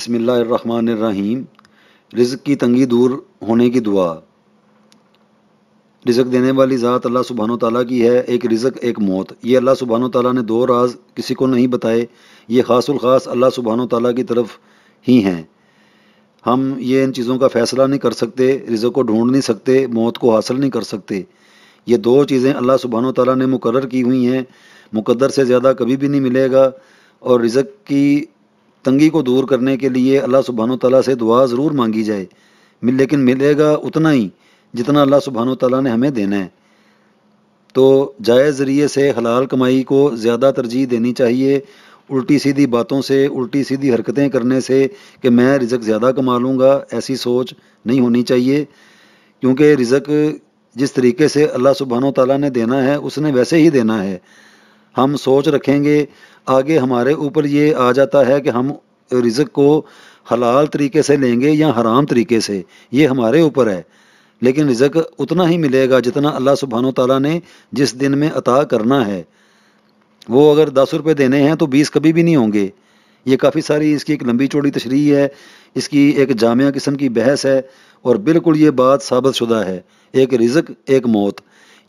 بسم اللہ الرحمن الرحیم۔ رزق کی تنگی دور ہونے کی دعا۔ رزق دینے والی ذات اللہ سبحانہ و تعالیٰ کی ہے، ایک رزق ایک موت۔ یہ اللہ سبحانہ و تعالیٰ نے دو راز کسی کو نہیں بتائے، یہ خاص الخاص اللہ سبحانہ و تعالیٰ کی طرف ہی ہیں۔ ہم یہ ان چیزوں کا فیصلہ نہیں کر سکتے، رزق کو ڈھونڈ نہیں سکتے، موت کو حاصل نہیں کر سکتے۔ یہ دو چیزیں اللہ سبحانہ و تعالیٰ نے مقرر کی ہوئی ہیں، مقدر سے زیادہ کبھی بھی نہیں ملے گا۔ اور رزق کی تنگی کو دور کرنے کے لیے اللہ سبحانہ و تعالیٰ سے دعا ضرور مانگی جائے، لیکن ملے گا اتنا ہی جتنا اللہ سبحانہ و تعالیٰ نے ہمیں دینا ہے۔ تو جائز ذریعے سے حلال کمائی کو زیادہ ترجیح دینی چاہیے، الٹی سیدھی باتوں سے، الٹی سیدھی حرکتیں کرنے سے کہ میں رزق زیادہ کما لوں گا، ایسی سوچ نہیں ہونی چاہیے، کیونکہ رزق جس طریقے سے اللہ سبحانہ و تعالیٰ نے دینا ہے اس نے ویسے ہی دینا ہے۔ ہم سوچ رکھیں گے، آگے ہمارے اوپر یہ آ جاتا ہے کہ ہم رزق کو حلال طریقے سے لیں گے یا حرام طریقے سے، یہ ہمارے اوپر ہے۔ لیکن رزق اتنا ہی ملے گا جتنا اللہ سبحانہ و تعالیٰ نے جس دن میں عطا کرنا ہے۔ وہ اگر 10 روپے دینے ہیں تو 20 کبھی بھی نہیں ہوں گے۔ یہ کافی ساری اس کی ایک لمبی چوڑی تشریح ہے، اس کی ایک جامعہ قسم کی بحث ہے، اور بالکل یہ بات ثابت شدہ ہے، ایک رزق ایک موت۔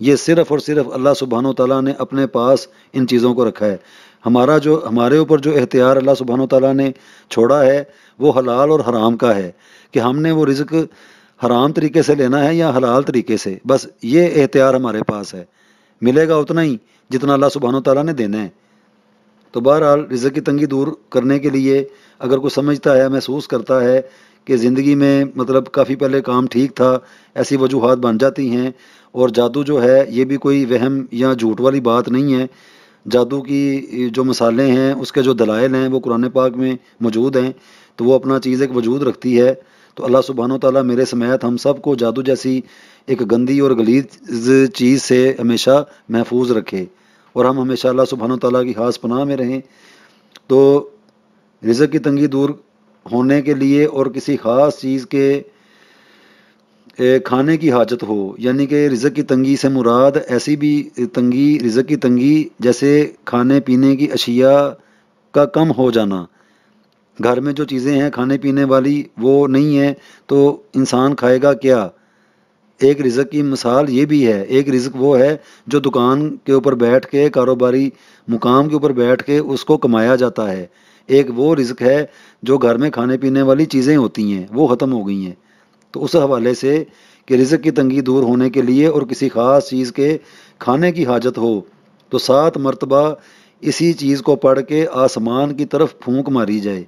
یہ صرف اور صرف اللہ سبحانہ و تعالیٰ نے اپنے پاس ان چیزوں کو رکھا ہے۔ ہمارے اوپر جو اختیار اللہ سبحانہ و تعالیٰ نے چھوڑا ہے وہ حلال اور حرام کا ہے، کہ ہم نے وہ رزق حرام طریقے سے لینا ہے یا حلال طریقے سے، بس یہ اختیار ہمارے پاس ہے۔ ملے گا اتنا ہی جتنا اللہ سبحانہ و تعالیٰ نے دینا ہے۔ تو بہرحال رزق کی تنگی دور کرنے کے لیے اگر کوئی سمجھتا ہے، محسوس کرتا ہے کہ زندگی میں مطلب کافی پہلے کام ٹھیک تھا، ایسی وجوہات بن جاتی ہیں، اور جادو جو ہے یہ بھی کوئی وہم یا جھوٹ والی بات نہیں ہے۔ جادو کی جو مثالیں ہیں، اس کے جو دلائل ہیں وہ قرآن پاک میں موجود ہیں، تو وہ اپنا چیز ایک وجود رکھتی ہے۔ تو اللہ سبحانہ و تعالیٰ میرے سمیت ہم سب کو جادو جیسی ایک گندی اور غلیظ چیز سے ہمیشہ محفوظ رکھے، اور ہم ہمیشہ اللہ سبحانہ و تعالیٰ کی خاص پناہ میں رہیں۔ تو رزق کی تنگی دور ہونے کے لیے اور کسی خاص چیز کے کھانے کی حاجت ہو، یعنی کہ رزق کی تنگی سے مراد ایسی بھی تنگی، رزق کی تنگی جیسے کھانے پینے کی اشیاء کا کم ہو جانا۔ گھر میں جو چیزیں ہیں کھانے پینے والی وہ نہیں ہیں تو انسان کھائے گا کیا؟ ایک رزق کی مثال یہ بھی ہے، ایک رزق وہ ہے جو دکان کے اوپر بیٹھ کے، کاروباری مقام کے اوپر بیٹھ کے اس کو کمایا جاتا ہے۔ ایک وہ رزق ہے جو گھر میں کھانے پینے والی چیزیں ہوتی ہیں، وہ ختم ہو گئی ہیں۔ تو اس حوالے سے کہ رزق کی تنگی دور ہونے کے لیے اور کسی خاص چیز کے کھانے کی حاجت ہو تو 7 مرتبہ اسی چیز کو پڑھ کے آسمان کی طرف پھونک ماری جائے،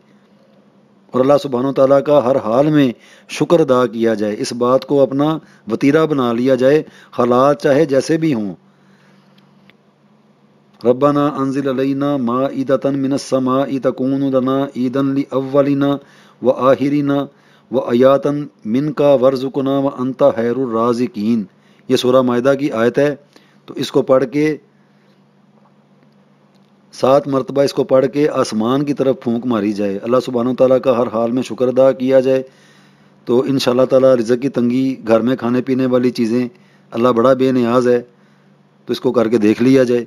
اور اللہ سبحانہ و تعالیٰ کا ہر حال میں شکر ادا کیا جائے، اس بات کو اپنا وتیرہ بنا لیا جائے، حالات چاہے جیسے بھی ہوں۔ ربنا انزل علینا مائدۃ من السماء تکون لنا عیدا لاولنا وآخرنا وآیاتا منک وارزقنا وانت خیر الرازقین۔ یہ سورہ مائدہ کی آیت ہے، تو اس کو پڑھ کے 7 مرتبہ اس کو پڑھ کے آسمان کی طرف پھونک ماری جائے، اللہ سبحانہ و تعالیٰ کا ہر حال میں شکر ادا کیا جائے، تو انشاءاللہ تعالیٰ رزق کی تنگی، گھر میں کھانے پینے والی چیزیں، اللہ بڑا بے نیاز ہے، تو اس کو کر کے دیکھ لیا جائے۔